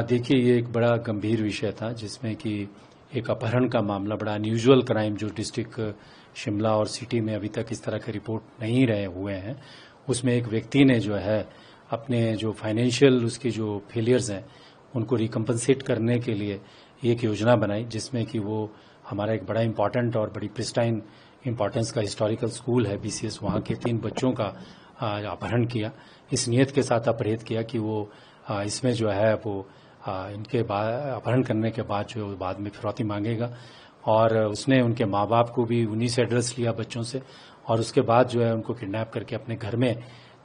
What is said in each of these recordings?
देखिए, ये एक बड़ा गंभीर विषय था जिसमें कि एक अपहरण का मामला, बड़ा अनयूजुअल क्राइम जो डिस्ट्रिक्ट शिमला और सिटी में अभी तक इस तरह के रिपोर्ट नहीं रहे हुए हैं। उसमें एक व्यक्ति ने जो है अपने जो फाइनेंशियल उसकी जो फेलियर्स हैं उनको रिकम्पनसेट करने के लिए एक योजना बनाई, जिसमें कि वो हमारा एक बड़ा इंपॉर्टेंट और बड़ी प्रिस्टाइन इंपॉर्टेंस का हिस्टोरिकल स्कूल है BCS, वहाँ के 3 बच्चों का अपहरण किया। इस नियत के साथ अपहरित किया कि वो इसमें जो है वो इनके बाद अपहरण करने के बाद जो बाद में फिरौती मांगेगा। और उसने उनके माँ बाप को भी उन्हीं से एड्रेस लिया बच्चों से, और उसके बाद जो है उनको किडनैप करके अपने घर में,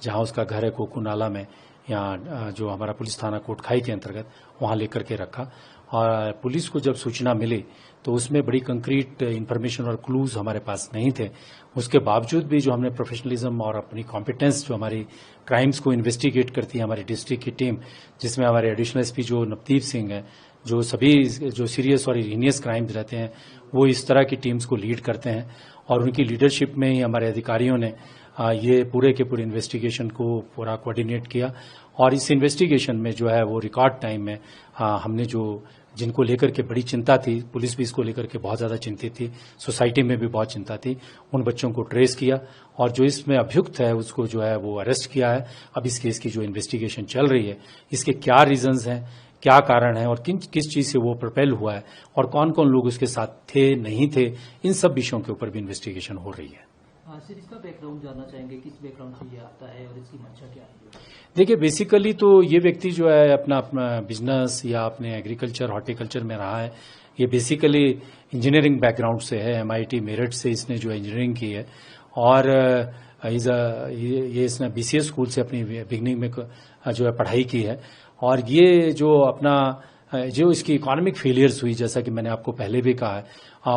जहाँ उसका घर है कोकू नाला में, यहाँ जो हमारा पुलिस थाना कोटखाई के अंतर्गत, वहाँ लेकर के रखा। और पुलिस को जब सूचना मिली तो उसमें बड़ी कंक्रीट इंफॉर्मेशन और क्लूज हमारे पास नहीं थे। उसके बावजूद भी जो हमने प्रोफेशनलिज्म और अपनी कॉम्पिटेंस, जो हमारी क्राइम्स को इन्वेस्टिगेट करती है हमारी डिस्ट्रिक्ट की टीम, जिसमें हमारे एडिशनल एसपी जो नवदीप सिंह हैं, जो सभी जो सीरियस और हीनियस क्राइम्स रहते हैं वो इस तरह की टीम्स को लीड करते हैं, और उनकी लीडरशिप में ही हमारे अधिकारियों ने ये पूरे के पूरे इन्वेस्टिगेशन को पूरा कोऑर्डिनेट किया। और इस इन्वेस्टिगेशन में जो है वो रिकॉर्ड टाइम में हमने जो जिनको लेकर के बड़ी चिंता थी, पुलिस भी इसको लेकर के बहुत ज्यादा चिंतित थी, सोसाइटी में भी बहुत चिंता थी, उन बच्चों को ट्रेस किया और जो इसमें अभियुक्त है उसको जो है वो अरेस्ट किया है। अब इस केस की जो इन्वेस्टिगेशन चल रही है, इसके क्या रीजंस हैं, क्या कारण है और किस चीज से वो प्रोपेल हुआ है और कौन कौन लोग उसके साथ थे नहीं थे, इन सब विषयों के ऊपर भी इन्वेस्टिगेशन हो रही है। सर, इसका बैकग्राउंड जानना चाहेंगे, किस बैकग्राउंड से ये आता है और इसकी मंशा क्या है? देखिए, बेसिकली तो ये व्यक्ति जो है अपना बिजनेस या अपने एग्रीकल्चर हॉर्टिकल्चर में रहा है। ये बेसिकली इंजीनियरिंग बैकग्राउंड से है, MIT मेरठ से इसने जो इंजीनियरिंग की है, और ये इसने BCS स्कूल से अपनी बिगनिंग में जो है पढ़ाई की है। और ये जो अपना जो इसकी इकोनॉमिक फेलियर्स हुई, जैसा कि मैंने आपको पहले भी कहा है,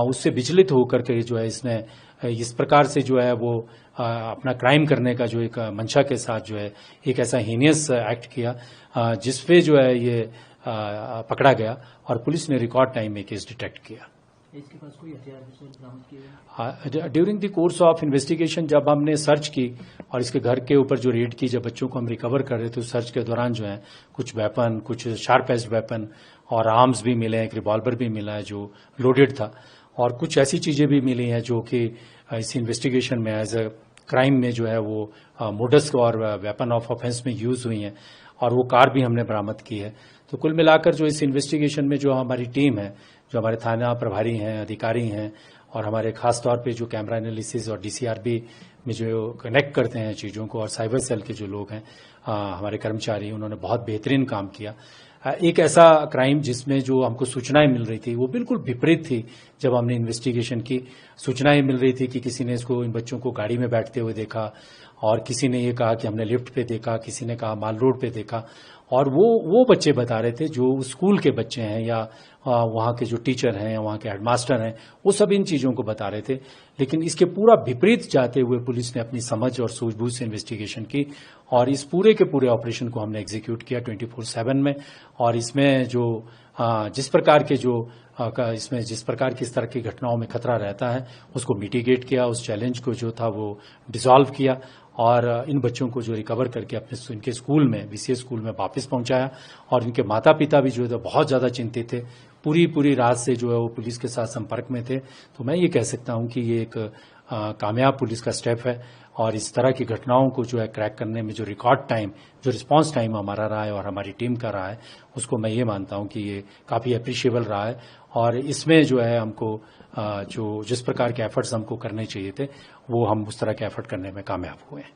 उससे विचलित होकर के जो है इसने इस प्रकार से जो है वो अपना क्राइम करने का जो एक मंशा के साथ जो है एक ऐसा हीनियस एक्ट किया, जिसपे जो है ये पकड़ा गया और पुलिस ने रिकॉर्ड टाइम में केस डिटेक्ट किया। इसके पास कोई हथियार बरामद किए गए? During the course of investigation जब हमने सर्च की और इसके घर के ऊपर जो रेड की, जब बच्चों को हम रिकवर कर रहे थे, उस सर्च के दौरान जो है कुछ वेपन, कुछ शार्प एज वेपन और आर्म्स भी मिले हैं, एक रिवॉल्वर भी मिला है जो लोडेड था, और कुछ ऐसी चीजें भी मिली हैं जो कि इस इन्वेस्टिगेशन में एज अ क्राइम में जो है वो मोडस और वेपन ऑफ ऑफेंस में यूज हुई हैं, और वो कार भी हमने बरामद की है। तो कुल मिलाकर जो इस इन्वेस्टिगेशन में जो हमारी टीम है, जो हमारे थाना प्रभारी हैं, अधिकारी हैं, और हमारे खास तौर पे जो कैमरा एनालिसिस और DCRB में जो कनेक्ट करते हैं चीज़ों को, और साइबर सेल के जो लोग हैं हमारे कर्मचारी, उन्होंने बहुत बेहतरीन काम किया। एक ऐसा क्राइम जिसमें जो हमको सूचनाएं मिल रही थी वो बिल्कुल विपरीत थी। जब हमने इन्वेस्टिगेशन की, सूचनाएं मिल रही थी कि किसी ने इन बच्चों को गाड़ी में बैठते हुए देखा, और किसी ने ये कहा कि हमने लिफ्ट पे देखा, किसी ने कहा माल रोड पे देखा, और वो बच्चे बता रहे थे जो स्कूल के बच्चे हैं या वहाँ के जो टीचर हैं, वहाँ के हेडमास्टर हैं, वो सब इन चीज़ों को बता रहे थे। लेकिन इसके पूरा विपरीत जाते हुए पुलिस ने अपनी समझ और सूझबूझ से इन्वेस्टिगेशन की, और इस पूरे के पूरे ऑपरेशन को हमने एग्जीक्यूट किया 24/7 में। और इसमें जो जिस प्रकार के इसमें जिस प्रकार की इस तरह की घटनाओं में खतरा रहता है उसको मिटिगेट किया, उस चैलेंज को जो था वो डिसॉल्व किया, और इन बच्चों को जो रिकवर करके अपने इनके स्कूल में, BCS स्कूल में वापस पहुंचाया। और इनके माता पिता भी जो है बहुत ज्यादा चिंतित थे, पूरी रात से जो है वो पुलिस के साथ संपर्क में थे। तो मैं ये कह सकता हूं कि ये एक कामयाब पुलिस का स्टेप है, और इस तरह की घटनाओं को जो है क्रैक करने में जो रिकॉर्ड टाइम, जो रिस्पांस टाइम हमारा रहा है और हमारी टीम का रहा है, उसको मैं ये मानता हूं कि ये काफी अप्रिशिएबल रहा है। और इसमें जो है हमको जिस प्रकार के एफर्ट्स हमको करने चाहिए थे वो हम उस तरह के एफर्ट करने में कामयाब हुए हैं।